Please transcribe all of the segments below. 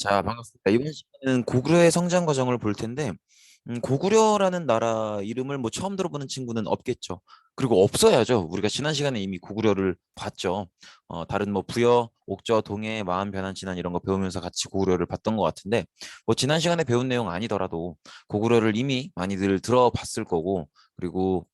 자, 반갑습니다. 이번 시간은 고구려의 성장 과정을 볼 텐데, 고구려라는 나라 이름을 뭐 처음 들어보는 친구는 없겠죠. 그리고 없어야죠. 우리가 지난 시간에 이미 고구려를 봤죠. 다른 뭐 부여, 옥저, 동해, 마음, 변한, 진안 이런 거 배우면서 같이 고구려를 봤던 것 같은데, 뭐 지난 시간에 배운 내용 아니더라도 고구려를 이미 많이들 들어봤을 거고, 그리고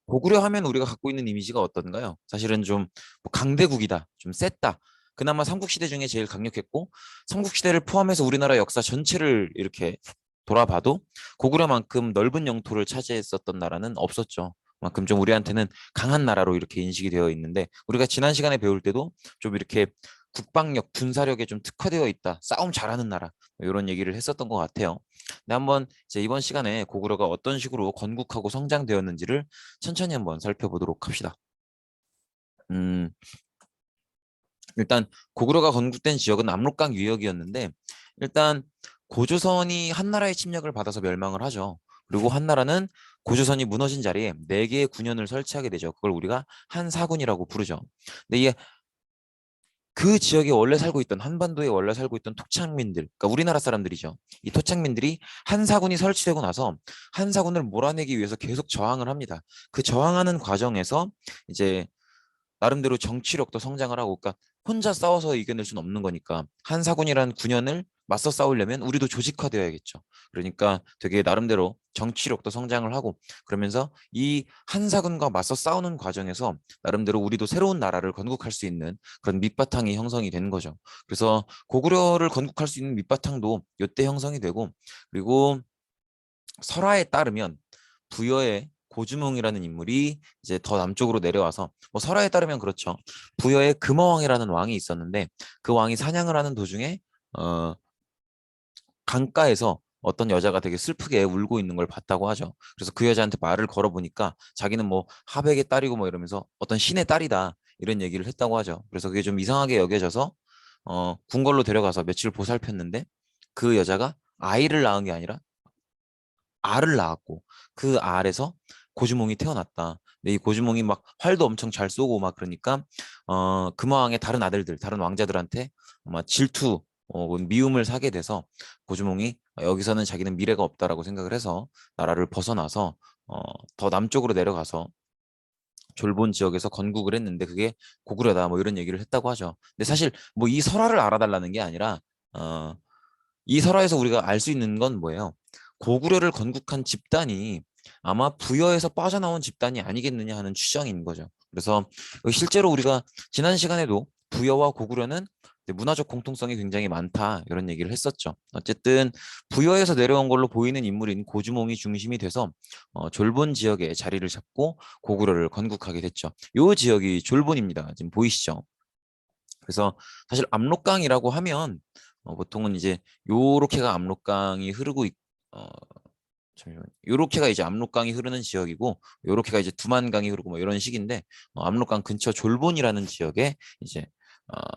고구려 하면 우리가 갖고 있는 이미지가 어떤가요? 사실은 좀뭐 강대국이다, 좀 셌다. 그나마 삼국시대 중에 제일 강력했고 삼국시대를 포함해서 우리나라 역사 전체를 이렇게 돌아봐도 고구려만큼 넓은 영토를 차지했었던 나라는 없었죠. 그만큼 좀 우리한테는 강한 나라로 이렇게 인식이 되어 있는데 우리가 지난 시간에 배울 때도 좀 이렇게 국방력, 군사력에 좀 특화되어 있다, 싸움 잘하는 나라 이런 얘기를 했었던 것 같아요. 근데 한번 이제 이번 시간에 고구려가 어떤 식으로 건국하고 성장되었는지를 천천히 한번 살펴보도록 합시다. 음, 일단 고구려가 건국된 지역은 압록강 유역이었는데 일단 고조선이 한나라의 침략을 받아서 멸망을 하죠. 그리고 한나라는 고조선이 무너진 자리에 네 개의 군현을 설치하게 되죠. 그걸 우리가 한사군이라고 부르죠. 근데 이게 그 지역에 원래 살고 있던 한반도에 원래 살고 있던 토착민들, 그러니까 우리나라 사람들이죠. 이 토착민들이 한사군이 설치되고 나서 한사군을 몰아내기 위해서 계속 저항을 합니다. 그 저항하는 과정에서 이제 나름대로 정치력도 성장을 하고, 그러니까 혼자 싸워서 이겨낼 수는 없는 거니까 한사군이라는 군현을 맞서 싸우려면 우리도 조직화되어야겠죠. 그러니까 되게 나름대로 정치력도 성장을 하고 그러면서 이 한사군과 맞서 싸우는 과정에서 나름대로 우리도 새로운 나라를 건국할 수 있는 그런 밑바탕이 형성이 되는 거죠. 그래서 고구려를 건국할 수 있는 밑바탕도 이때 형성이 되고, 그리고 설화에 따르면 부여의 고주몽이라는 인물이 이제 더 남쪽으로 내려와서 뭐 설화에 따르면 그렇죠. 부여의 금어왕이라는 왕이 있었는데 그 왕이 사냥을 하는 도중에 어 강가에서 어떤 여자가 되게 슬프게 울고 있는 걸 봤다고 하죠. 그래서 그 여자한테 말을 걸어보니까 자기는 뭐 하백의 딸이고 뭐 이러면서 어떤 신의 딸이다 이런 얘기를 했다고 하죠. 그래서 그게 좀 이상하게 여겨져서 궁궐로 데려가서 며칠 보살폈는데 그 여자가 아이를 낳은 게 아니라 알을 낳았고 그 알에서 고주몽이 태어났다. 근데 이 고주몽이 막 활도 엄청 잘 쏘고 막 그러니까 금화왕의 다른 아들들, 다른 왕자들한테 아마 질투, 미움을 사게 돼서 고주몽이 여기서는 자기는 미래가 없다라고 생각을 해서 나라를 벗어나서 어, 더 남쪽으로 내려가서 졸본 지역에서 건국을 했는데 그게 고구려다 뭐 이런 얘기를 했다고 하죠. 근데 사실 뭐 이 설화를 알아달라는 게 아니라 어, 이 설화에서 우리가 알 수 있는 건 뭐예요? 고구려를 건국한 집단이 아마 부여에서 빠져나온 집단이 아니겠느냐 하는 추정인 거죠. 그래서 실제로 우리가 지난 시간에도 부여와 고구려는 문화적 공통성이 굉장히 많다 이런 얘기를 했었죠. 어쨌든 부여에서 내려온 걸로 보이는 인물인 고주몽이 중심이 돼서 졸본 지역에 자리를 잡고 고구려를 건국하게 됐죠. 이 지역이 졸본입니다. 지금 보이시죠? 그래서 사실 압록강이라고 하면 보통은 이제 요렇게가 압록강이 흐르고 어, 잠시만요. 요렇게가 이제 압록강이 흐르는 지역이고 요렇게가 이제 두만강이 흐르고 뭐 이런 식인데 압록강 근처 졸본이라는 지역에 이제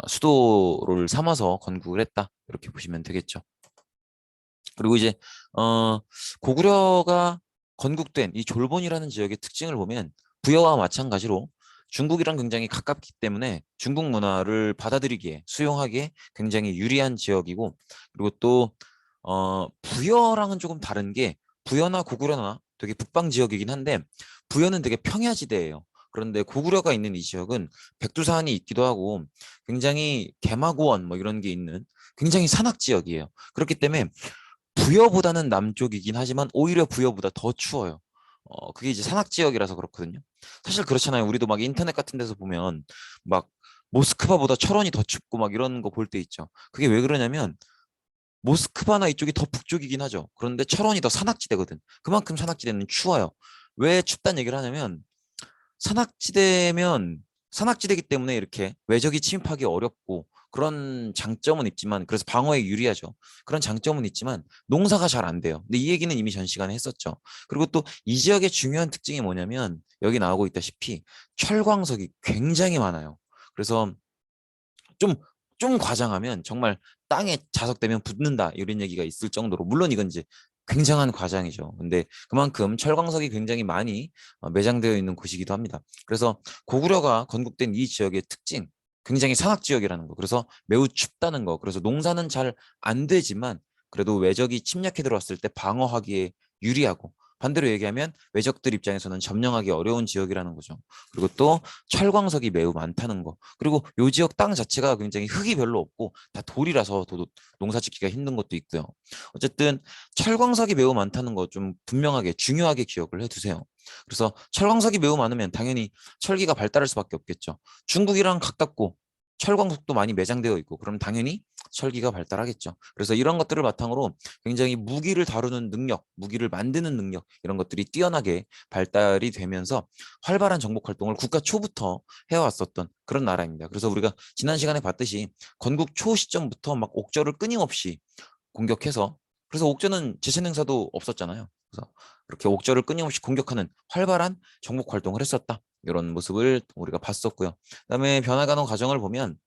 수도를 삼아서 건국을 했다 이렇게 보시면 되겠죠. 그리고 이제 어, 고구려가 건국된 이 졸본이라는 지역의 특징을 보면 부여와 마찬가지로 중국이랑 굉장히 가깝기 때문에 중국 문화를 받아들이기에 수용하기에 굉장히 유리한 지역이고, 그리고 또 부여랑은 조금 다른 게 부여나 고구려나 되게 북방 지역이긴 한데 부여는 되게 평야지대예요. 그런데 고구려가 있는 이 지역은 백두산이 있기도 하고 굉장히 개마고원 뭐 이런 게 있는 굉장히 산악 지역이에요. 그렇기 때문에 부여보다는 남쪽이긴 하지만 오히려 부여보다 더 추워요. 그게 이제 산악 지역이라서 그렇거든요. 사실 그렇잖아요. 우리도 막 인터넷 같은 데서 보면 막 모스크바보다 철원이 더 춥고 막 이런 거 볼 때 있죠. 그게 왜 그러냐면 모스크바나 이쪽이 더 북쪽이긴 하죠. 그런데 철원이 더 산악지대거든. 그만큼 산악지대는 추워요. 왜 춥다는 얘기를 하냐면 산악지대면 산악지대이기 때문에 이렇게 외적이 침입하기 어렵고 그런 장점은 있지만, 그래서 방어에 유리하죠. 그런 장점은 있지만 농사가 잘 안 돼요. 근데 이 얘기는 이미 전 시간에 했었죠. 그리고 또 이 지역의 중요한 특징이 뭐냐면 여기 나오고 있다시피 철광석이 굉장히 많아요. 그래서 좀, 좀 과장하면 정말 땅에 자석되면 붙는다 이런 얘기가 있을 정도로, 물론 이건 이제 굉장한 과장이죠. 근데 그만큼 철광석이 굉장히 많이 매장되어 있는 곳이기도 합니다. 그래서 고구려가 건국된 이 지역의 특징, 굉장히 산악 지역이라는 거. 그래서 매우 춥다는 거. 그래서 농사는 잘 안 되지만 그래도 외적이 침략해 들어왔을 때 방어하기에 유리하고, 반대로 얘기하면 외적들 입장에서는 점령하기 어려운 지역이라는 거죠. 그리고 또 철광석이 매우 많다는 거. 그리고 요 지역 땅 자체가 굉장히 흙이 별로 없고 다 돌이라서 농사 짓기가 힘든 것도 있고요. 어쨌든 철광석이 매우 많다는 거 좀 분명하게 중요하게 기억을 해두세요. 그래서 철광석이 매우 많으면 당연히 철기가 발달할 수밖에 없겠죠. 중국이랑 가깝고 철광석도 많이 매장되어 있고 그럼 당연히 철기가 발달하겠죠. 그래서 이런 것들을 바탕으로 굉장히 무기를 다루는 능력, 무기를 만드는 능력, 이런 것들이 뛰어나게 발달이 되면서 활발한 정복 활동을 국가 초부터 해왔었던 그런 나라입니다. 그래서 우리가 지난 시간에 봤듯이 건국 초 시점부터 막 옥저를 끊임없이 공격해서, 그래서 옥저는 제천 행사도 없었잖아요. 그래서 이렇게 옥저를 끊임없이 공격하는 활발한 정복 활동을 했었다. 이런 모습을 우리가 봤었고요. 그다음에 변화가는 과정을 보면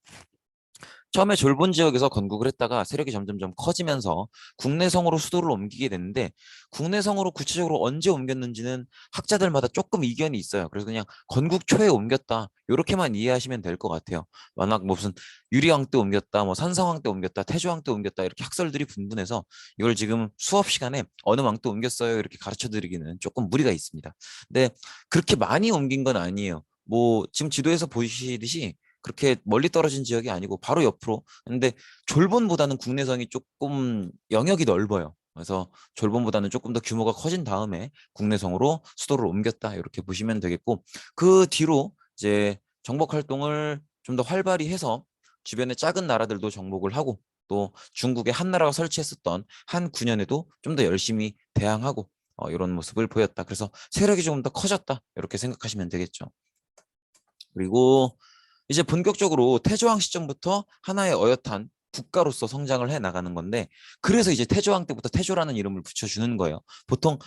처음에 졸본 지역에서 건국을 했다가 세력이 점점점 커지면서 국내성으로 수도를 옮기게 됐는데, 국내성으로 구체적으로 언제 옮겼는지는 학자들마다 조금 이견이 있어요. 그래서 그냥 건국 초에 옮겼다, 이렇게만 이해하시면 될 것 같아요. 워낙 뭐 무슨 유리왕 때 옮겼다, 뭐 산성왕 때 옮겼다, 태조왕 때 옮겼다, 이렇게 학설들이 분분해서 이걸 지금 수업 시간에 어느 왕 때 옮겼어요 이렇게 가르쳐 드리기는 조금 무리가 있습니다. 근데 그렇게 많이 옮긴 건 아니에요. 뭐 지금 지도에서 보시듯이 그렇게 멀리 떨어진 지역이 아니고 바로 옆으로. 근데 졸본보다는 국내성이 조금 영역이 넓어요. 그래서 졸본보다는 조금 더 규모가 커진 다음에 국내성으로 수도를 옮겼다, 이렇게 보시면 되겠고, 그 뒤로 이제 정복 활동을 좀 더 활발히 해서 주변의 작은 나라들도 정복을 하고, 또 중국의 한나라가 설치했었던 한 9년에도 좀 더 열심히 대항하고 이런 모습을 보였다. 그래서 세력이 조금 더 커졌다, 이렇게 생각하시면 되겠죠. 그리고 이제 본격적으로 태조왕 시점부터 하나의 어엿한 국가로서 성장을 해 나가는 건데, 그래서 이제 태조왕 때부터 태조라는 이름을 붙여주는 거예요. 보통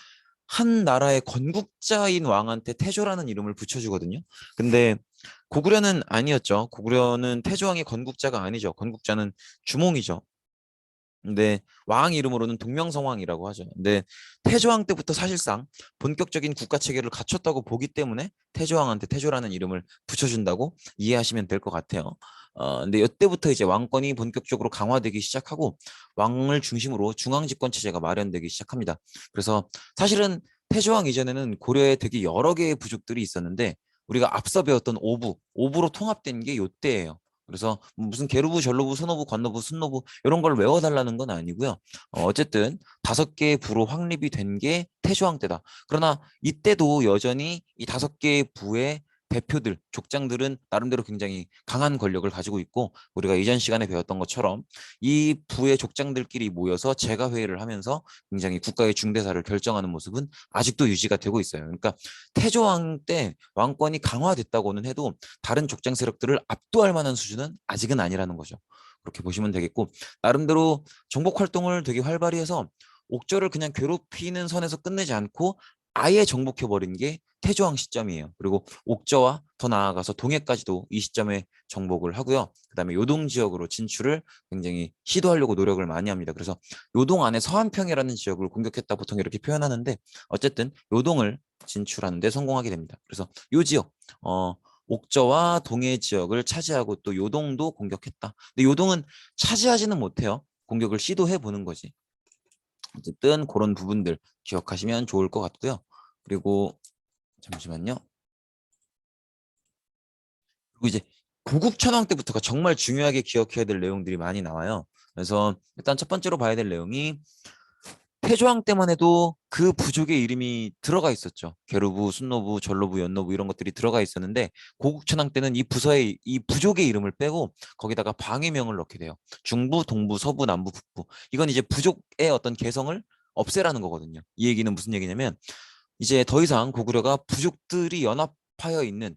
한 나라의 건국자인 왕한테 태조라는 이름을 붙여주거든요. 근데 고구려는 아니었죠. 고구려는 태조왕이 건국자가 아니죠. 건국자는 주몽이죠. 근데 왕 이름으로는 동명성왕이라고 하죠. 근데 태조왕 때부터 사실상 본격적인 국가 체계를 갖췄다고 보기 때문에 태조왕한테 태조라는 이름을 붙여준다고 이해하시면 될 것 같아요. 근데 이때부터 이제 왕권이 본격적으로 강화되기 시작하고 왕을 중심으로 중앙 집권 체제가 마련되기 시작합니다. 그래서 사실은 태조왕 이전에는 고려에 되게 여러 개의 부족들이 있었는데, 우리가 앞서 배웠던 오부로 통합된 게 이때예요. 그래서 무슨 계루부, 전로부, 소노부, 관노부, 순노부 이런 걸 외워달라는 건 아니고요. 어쨌든 5개의 부로 확립이 된 게 태조왕 때다. 그러나 이때도 여전히 이 5개의 부의 대표들, 족장들은 나름대로 굉장히 강한 권력을 가지고 있고, 우리가 이전 시간에 배웠던 것처럼 이 부의 족장들끼리 모여서 재가회의를 하면서 굉장히 국가의 중대사를 결정하는 모습은 아직도 유지가 되고 있어요. 그러니까 태조왕 때 왕권이 강화됐다고는 해도 다른 족장 세력들을 압도할 만한 수준은 아직은 아니라는 거죠. 그렇게 보시면 되겠고, 나름대로 정복 활동을 되게 활발히 해서 옥저를 그냥 괴롭히는 선에서 끝내지 않고 아예 정복해버린 게 태조왕 시점이에요. 그리고 옥저와 더 나아가서 동해까지도 이 시점에 정복을 하고요. 그다음에 요동 지역으로 진출을 굉장히 시도하려고 노력을 많이 합니다. 그래서 요동 안에 서한평이라는 지역을 공격했다 보통 이렇게 표현하는데, 어쨌든 요동을 진출하는 데 성공하게 됩니다. 그래서 요 지역, 옥저와 동해 지역을 차지하고 또 요동도 공격했다. 근데 요동은 차지하지는 못해요. 공격을 시도해 보는 거지. 어쨌든 그런 부분들 기억하시면 좋을 것 같고요. 그리고 잠시만요. 그리고 이제 고국천왕 때부터가 정말 중요하게 기억해야 될 내용들이 많이 나와요. 그래서 일단 첫 번째로 봐야 될 내용이, 태조왕 때만 해도 그 부족의 이름이 들어가 있었죠. 계루부, 순노부, 전로부, 연노부 이런 것들이 들어가 있었는데, 고국천왕 때는 이 부서의 이 부족의 이름을 빼고 거기다가 방위명을 넣게 돼요. 중부, 동부, 서부, 남부, 북부. 이건 이제 부족의 어떤 개성을 없애라는 거거든요. 이 얘기는 무슨 얘기냐면, 이제 더 이상 고구려가 부족들이 연합하여 있는,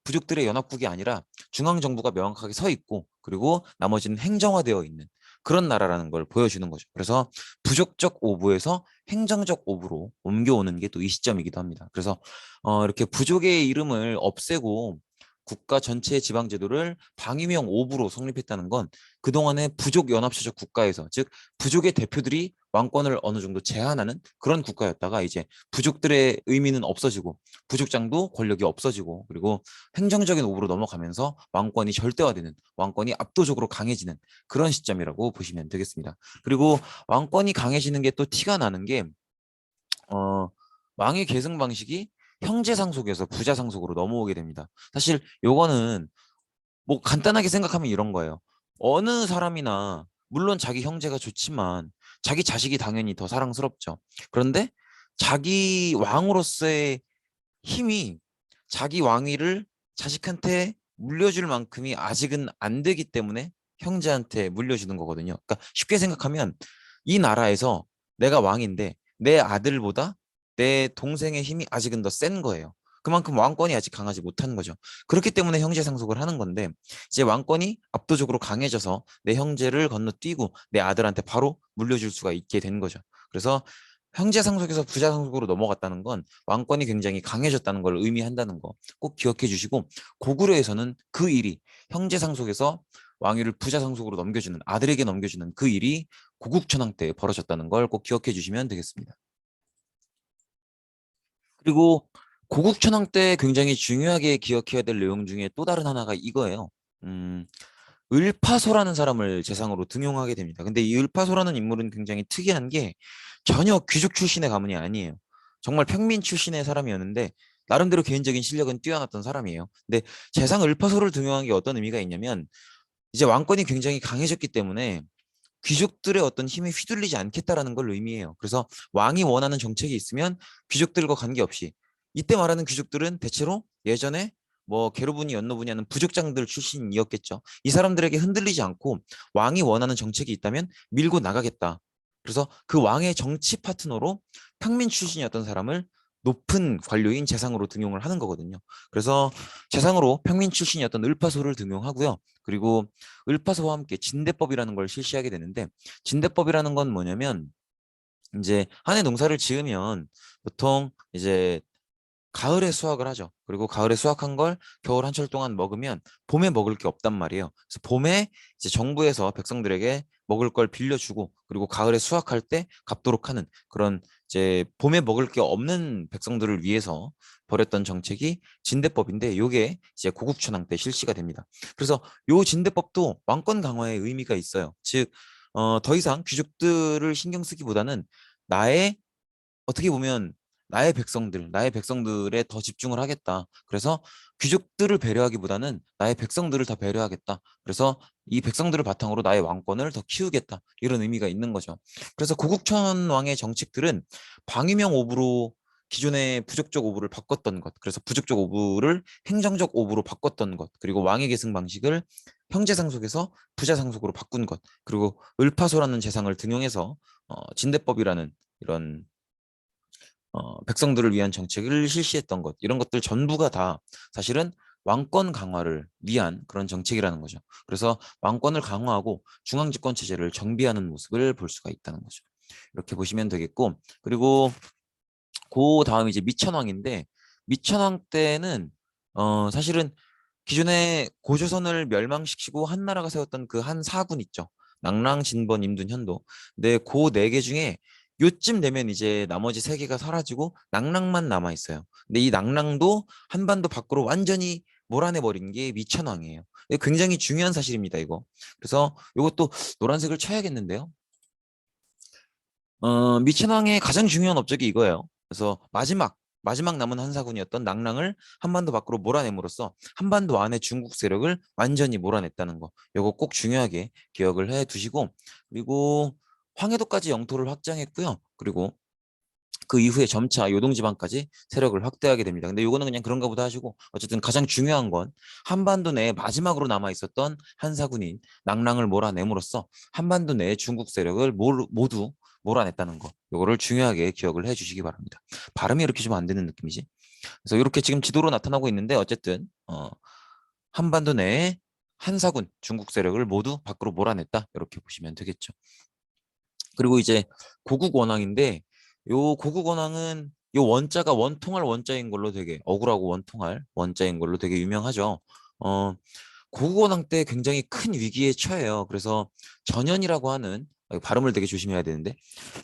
부족들의 연합국이 아니라 중앙 정부가 명확하게 서 있고, 그리고 나머지는 행정화되어 있는 그런 나라라는 걸 보여주는 거죠. 그래서 부족적 오부에서 행정적 오부로 옮겨오는 게 또 이 시점이기도 합니다. 그래서 이렇게 부족의 이름을 없애고 국가 전체의 지방제도를 방위명 오부로 성립했다는 건 그동안의 부족 연합체적 국가에서, 즉 부족의 대표들이 왕권을 어느 정도 제한하는 그런 국가였다가 이제 부족들의 의미는 없어지고 부족장도 권력이 없어지고 그리고 행정적인 오부로 넘어가면서 왕권이 절대화되는, 왕권이 압도적으로 강해지는 그런 시점이라고 보시면 되겠습니다. 그리고 왕권이 강해지는 게 또 티가 나는 게 왕의 계승 방식이 형제 상속에서 부자 상속으로 넘어오게 됩니다. 사실 요거는 뭐 간단하게 생각하면 이런 거예요. 어느 사람이나 물론 자기 형제가 좋지만 자기 자식이 당연히 더 사랑스럽죠. 그런데 자기 왕으로서의 힘이 자기 왕위를 자식한테 물려줄 만큼이 아직은 안 되기 때문에 형제한테 물려주는 거거든요. 그러니까 쉽게 생각하면 이 나라에서 내가 왕인데 내 아들보다 내 동생의 힘이 아직은 더 센 거예요. 그만큼 왕권이 아직 강하지 못한 거죠. 그렇기 때문에 형제 상속을 하는 건데 이제 왕권이 압도적으로 강해져서 내 형제를 건너뛰고 내 아들한테 바로 물려줄 수가 있게 된 거죠. 그래서 형제 상속에서 부자 상속으로 넘어갔다는 건 왕권이 굉장히 강해졌다는 걸 의미한다는 거 꼭 기억해 주시고, 고구려에서는 그 일이 형제 상속에서 왕위를 부자 상속으로 넘겨주는, 아들에게 넘겨주는 그 일이 고국천왕 때 벌어졌다는 걸 꼭 기억해 주시면 되겠습니다. 그리고 고국천왕 때 굉장히 중요하게 기억해야 될 내용 중에 또 다른 하나가 이거예요. 음, 을파소라는 사람을 재상으로 등용하게 됩니다. 근데 이 을파소라는 인물은 굉장히 특이한 게 전혀 귀족 출신의 가문이 아니에요. 정말 평민 출신의 사람이었는데 나름대로 개인적인 실력은 뛰어났던 사람이에요. 근데 재상 을파소를 등용한 게 어떤 의미가 있냐면 이제 왕권이 굉장히 강해졌기 때문에 귀족들의 어떤 힘에 휘둘리지 않겠다라는 걸 의미해요. 그래서 왕이 원하는 정책이 있으면 귀족들과 관계없이, 이때 말하는 귀족들은 대체로 예전에 뭐 게르분이 연노분이 하는 부족장들 출신이었겠죠. 이 사람들에게 흔들리지 않고 왕이 원하는 정책이 있다면 밀고 나가겠다. 그래서 그 왕의 정치 파트너로 평민 출신이었던 사람을 높은 관료인 재상으로 등용을 하는 거거든요. 그래서 재상으로 평민 출신이었던 을파소를 등용하고요. 그리고 을파소와 함께 진대법이라는 걸 실시하게 되는데, 진대법이라는 건 뭐냐면 이제 한 해 농사를 지으면 보통 이제 가을에 수확을 하죠. 그리고 가을에 수확한 걸 겨울 한철 동안 먹으면 봄에 먹을 게 없단 말이에요. 그래서 봄에 이제 정부에서 백성들에게 먹을 걸 빌려주고 그리고 가을에 수확할 때 갚도록 하는 그런, 이제 봄에 먹을 게 없는 백성들을 위해서 벌였던 정책이 진대법인데, 요게 이제 고국천왕 때 실시가 됩니다. 그래서 요 진대법도 왕권 강화의 의미가 있어요. 즉, 더 이상 귀족들을 신경 쓰기보다는 나의, 어떻게 보면 나의 백성들에 더 집중을 하겠다. 그래서 귀족들을 배려하기보다는 나의 백성들을 더 배려하겠다. 그래서 이 백성들을 바탕으로 나의 왕권을 더 키우겠다. 이런 의미가 있는 거죠. 그래서 고국천 왕의 정책들은 방위명 오부로 기존의 부족적 오부를 바꿨던 것, 그래서 부족적 오부를 행정적 오부로 바꿨던 것, 그리고 왕의 계승 방식을 형제 상속에서 부자 상속으로 바꾼 것, 그리고 을파소라는 재상을 등용해서 진대법이라는 이런 백성들을 위한 정책을 실시했던 것, 이런 것들 전부가 다 사실은 왕권 강화를 위한 그런 정책이라는 거죠. 그래서 왕권을 강화하고 중앙집권 체제를 정비하는 모습을 볼 수가 있다는 거죠. 이렇게 보시면 되겠고, 그리고 그 다음 이제 미천왕인데, 미천왕 때는 사실은 기존에 고조선을 멸망시키고 한나라가 세웠던 그 한 사군 있죠. 낙랑, 진번, 임둔, 현도. 근데 그 네 개 중에 요쯤 되면 이제 나머지 세 개가 사라지고 낙랑만 남아 있어요. 근데 이 낙랑도 한반도 밖으로 완전히 몰아내버린 게 미천왕이에요. 이거 굉장히 중요한 사실입니다, 이거. 그래서 이것도 노란색을 쳐야겠는데요. 미친왕의 가장 중요한 업적이 이거예요. 그래서 마지막 남은 한사군이었던 낙랑을 한반도 밖으로 몰아냄으로써 한반도 안의 중국 세력을 완전히 몰아냈다는 거. 이거 꼭 중요하게 기억을 해 두시고, 그리고 황해도까지 영토를 확장했고요. 그리고 그 이후에 점차 요동지방까지 세력을 확대하게 됩니다. 근데 요거는 그냥 그런가 보다 하시고, 어쨌든 가장 중요한 건 한반도 내에 마지막으로 남아 있었던 한사군인 낙랑을 몰아냄으로써 한반도 내의 중국 세력을 모두 몰아냈다는 거. 요거를 중요하게 기억을 해 주시기 바랍니다. 발음이 이렇게 좀 안 되는 느낌이지. 그래서 이렇게 지금 지도로 나타나고 있는데, 어쨌든 한반도 내에 한사군 중국 세력을 모두 밖으로 몰아냈다. 이렇게 보시면 되겠죠. 그리고 이제 고국 원왕인데, 요 고국 원왕은 이 원자가 원통할 원자인 걸로 되게 억울하고 원통할 원자인 걸로 되게 유명하죠. 어, 고국원항 때 굉장히 큰 위기에 처해요. 그래서 전현이라고 하는 발음을 되게 조심해야 되는데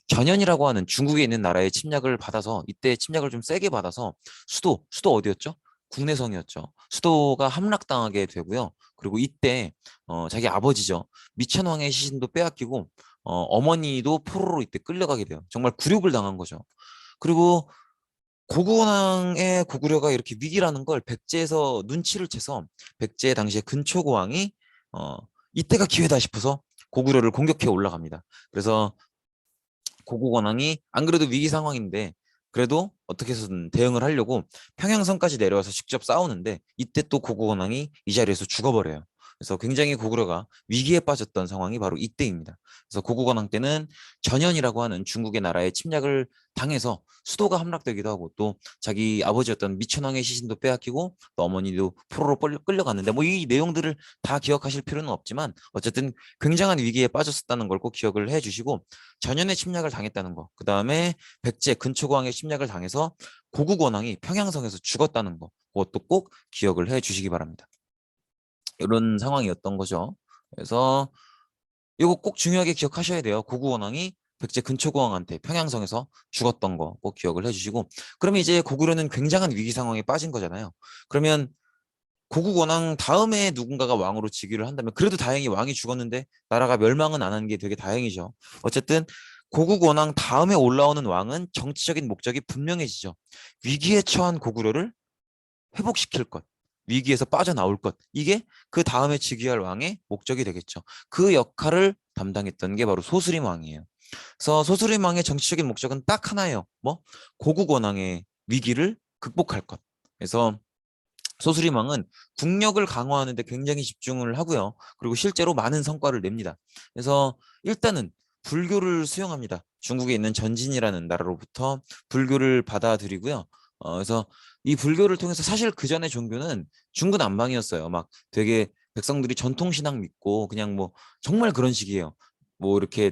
전현이라고 하는 중국에 있는 나라의 침략을 받아서 이때 침략을 좀 세게 받아서 수도 어디였죠? 국내성이었죠. 수도가 함락당하게 되고요. 그리고 이때 자기 아버지죠. 미천왕의 시신도 빼앗기고 어머니도 포로로 이때 끌려가게 돼요. 정말 굴욕을 당한 거죠. 그리고 고구원왕의 고구려가 이렇게 위기라는 걸 백제에서 눈치를 채서 백제 당시에 근초고왕이 어, 이때가 기회다 싶어서 고구려를 공격해 올라갑니다. 그래서 고국원왕이 안 그래도 위기 상황인데 그래도 어떻게 해서든 대응을 하려고 평양성까지 내려와서 직접 싸우는데 이때 또 고국원왕이 이 자리에서 죽어버려요. 그래서 굉장히 고구려가 위기에 빠졌던 상황이 바로 이때입니다. 그래서 고국원왕 때는 전현이라고 하는 중국의 나라의 침략을 당해서 수도가 함락되기도 하고 또 자기 아버지였던 미천왕의 시신도 빼앗기고 또 어머니도 포로로 끌려갔는데 뭐 이 내용들을 다 기억하실 필요는 없지만 어쨌든 굉장한 위기에 빠졌었다는 걸 꼭 기억을 해주시고 전현의 침략을 당했다는 거. 그 다음에 백제 근초고왕의 침략을 당해서 고국 원왕이 평양성에서 죽었다는 거. 그것도 꼭 기억을 해 주시기 바랍니다. 이런 상황이었던 거죠. 그래서 이거 꼭 중요하게 기억하셔야 돼요. 고국 원왕이 백제 근초고왕한테 평양성에서 죽었던 거 꼭 기억을 해주시고 그러면 이제 고구려는 굉장한 위기 상황에 빠진 거잖아요. 그러면 고국 원왕 다음에 누군가가 왕으로 즉위를 한다면 그래도 다행히 왕이 죽었는데 나라가 멸망은 안 한 게 되게 다행이죠. 어쨌든 고국 원왕 다음에 올라오는 왕은 정치적인 목적이 분명해지죠. 위기에 처한 고구려를 회복시킬 것, 위기에서 빠져나올 것. 이게 그 다음에 즉위할 왕의 목적이 되겠죠. 그 역할을 담당했던 게 바로 소수림 왕이에요. 그래서 소수림 왕의 정치적인 목적은 딱 하나예요. 뭐? 고국 원왕의 위기를 극복할 것. 그래서 소수리망은 국력을 강화하는 데 굉장히 집중을 하고요. 그리고 실제로 많은 성과를 냅니다. 그래서 일단은 불교를 수용합니다. 중국에 있는 전진이라는 나라로부터 불교를 받아들이고요. 그래서 이 불교를 통해서 사실 그 전에 종교는 중구난방이었어요. 막 되게 백성들이 전통신앙 믿고 그냥 뭐 정말 그런 식이에요. 뭐 이렇게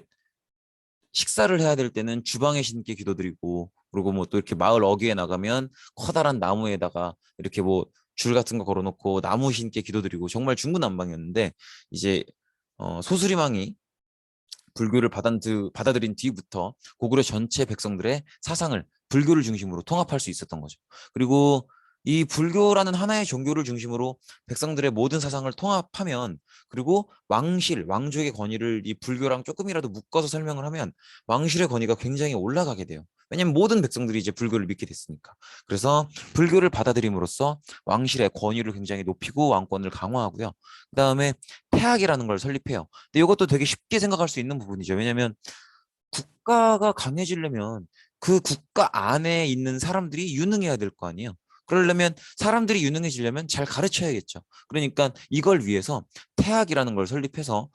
식사를 해야 될 때는 주방에 신께 기도드리고 그리고 뭐 또 이렇게 마을 어귀에 나가면 커다란 나무에다가 이렇게 뭐 줄 같은 거 걸어놓고 나무 신께 기도드리고 정말 중구난방이었는데 이제 소수리망이 불교를 받아들인 뒤부터 고구려 전체 백성들의 사상을 불교를 중심으로 통합할 수 있었던 거죠. 그리고 이 불교라는 하나의 종교를 중심으로 백성들의 모든 사상을 통합하면 그리고 왕족의 권위를 이 불교랑 조금이라도 묶어서 설명을 하면 왕실의 권위가 굉장히 올라가게 돼요. 왜냐면 모든 백성들이 이제 불교를 믿게 됐으니까. 그래서 불교를 받아들임으로써 왕실의 권위를 굉장히 높이고 왕권을 강화하고요. 그다음에 태학이라는 걸 설립해요. 근데 이것도 되게 쉽게 생각할 수 있는 부분이죠. 왜냐하면 국가가 강해지려면 그 국가 안에 있는 사람들이 유능해야 될 거 아니에요. 그러려면 사람들이 유능해지려면 잘 가르쳐야겠죠. 그러니까 이걸 위해서 태학이라는 걸 설립해서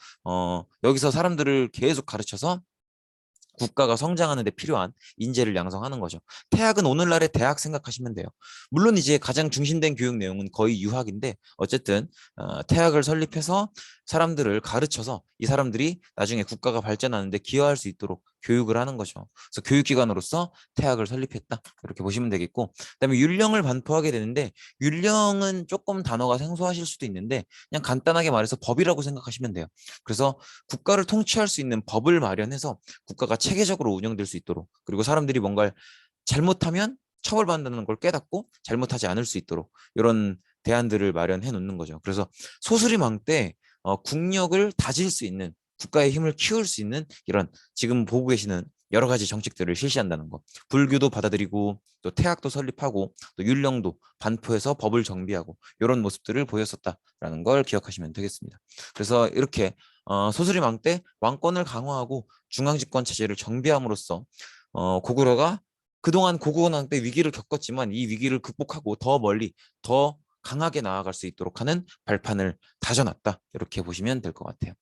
여기서 사람들을 계속 가르쳐서 국가가 성장하는 데 필요한 인재를 양성하는 거죠. 태학은 오늘날의 대학 생각하시면 돼요. 물론 이제 가장 중심된 교육 내용은 거의 유학인데 어쨌든 태학을 설립해서 사람들을 가르쳐서 이 사람들이 나중에 국가가 발전하는 데 기여할 수 있도록 교육을 하는 거죠. 그래서 교육기관으로서 태학을 설립했다. 이렇게 보시면 되겠고 그다음에 율령을 반포하게 되는데 율령은 조금 단어가 생소하실 수도 있는데 그냥 간단하게 말해서 법이라고 생각하시면 돼요. 그래서 국가를 통치할 수 있는 법을 마련해서 국가가 체계적으로 운영될 수 있도록 그리고 사람들이 뭔가를 잘못하면 처벌받는다는 걸 깨닫고 잘못하지 않을 수 있도록 이런 대안들을 마련해 놓는 거죠. 그래서 소수림왕 때 국력을 다질 수 있는 국가의 힘을 키울 수 있는 이런 지금 보고 계시는 여러 가지 정책들을 실시한다는 거. 불교도 받아들이고 또 태학도 설립하고 또 율령도 반포해서 법을 정비하고 이런 모습들을 보였었다라는 걸 기억하시면 되겠습니다. 그래서 이렇게 소수림왕 때 왕권을 강화하고 중앙집권 체제를 정비함으로써 고구려가 그동안 고구려왕 때 위기를 겪었지만 이 위기를 극복하고 더 멀리 더 강하게 나아갈 수 있도록 하는 발판을 다져놨다. 이렇게 보시면 될 것 같아요.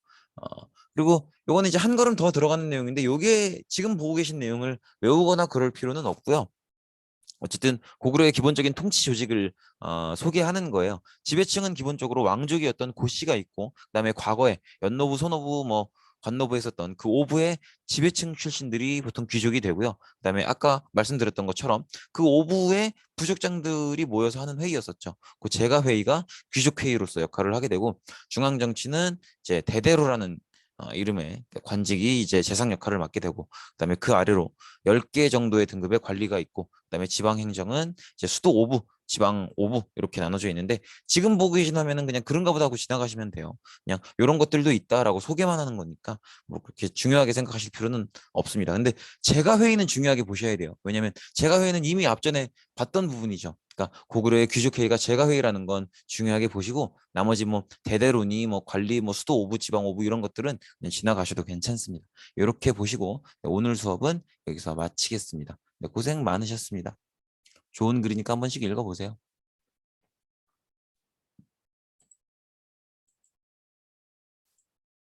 그리고 요거는 이제 한 걸음 더 들어가는 내용인데 요게 지금 보고 계신 내용을 외우거나 그럴 필요는 없고요. 어쨌든 고구려의 기본적인 통치 조직을 소개하는 거예요. 지배층은 기본적으로 왕족이었던 고씨가 있고 그다음에 과거에 연노부, 소노부 뭐 관노부에 있었던 그 오부의 지배층 출신들이 보통 귀족이 되고요. 그다음에 아까 말씀드렸던 것처럼 그 오부의 부족장들이 모여서 하는 회의였었죠. 그 제가 회의가 귀족 회의로서 역할을 하게 되고 중앙 정치는 이제 대대로라는 이름의 관직이 이제 재상 역할을 맡게 되고 그다음에 그 아래로 10개 정도의 등급의 관리가 있고 그다음에 지방 행정은 이제 수도 5부, 지방 5부 이렇게 나눠져 있는데 지금 보고 계시다면은 그냥 그런가 보다 하고 지나가시면 돼요. 그냥 이런 것들도 있다라고 소개만 하는 거니까 뭐 그렇게 중요하게 생각하실 필요는 없습니다. 근데 제가 회의는 중요하게 보셔야 돼요. 왜냐하면 제가 회의는 이미 앞전에 봤던 부분이죠. 그러니까 고구려의 귀족회의가 제가 회의라는 건 중요하게 보시고 나머지 뭐 대대로니 뭐 관리 뭐 수도 5부 지방 5부 이런 것들은 그냥 지나가셔도 괜찮습니다. 이렇게 보시고 오늘 수업은 여기서 마치겠습니다. 네, 고생 많으셨습니다. 좋은 글이니까 한 번씩 읽어보세요.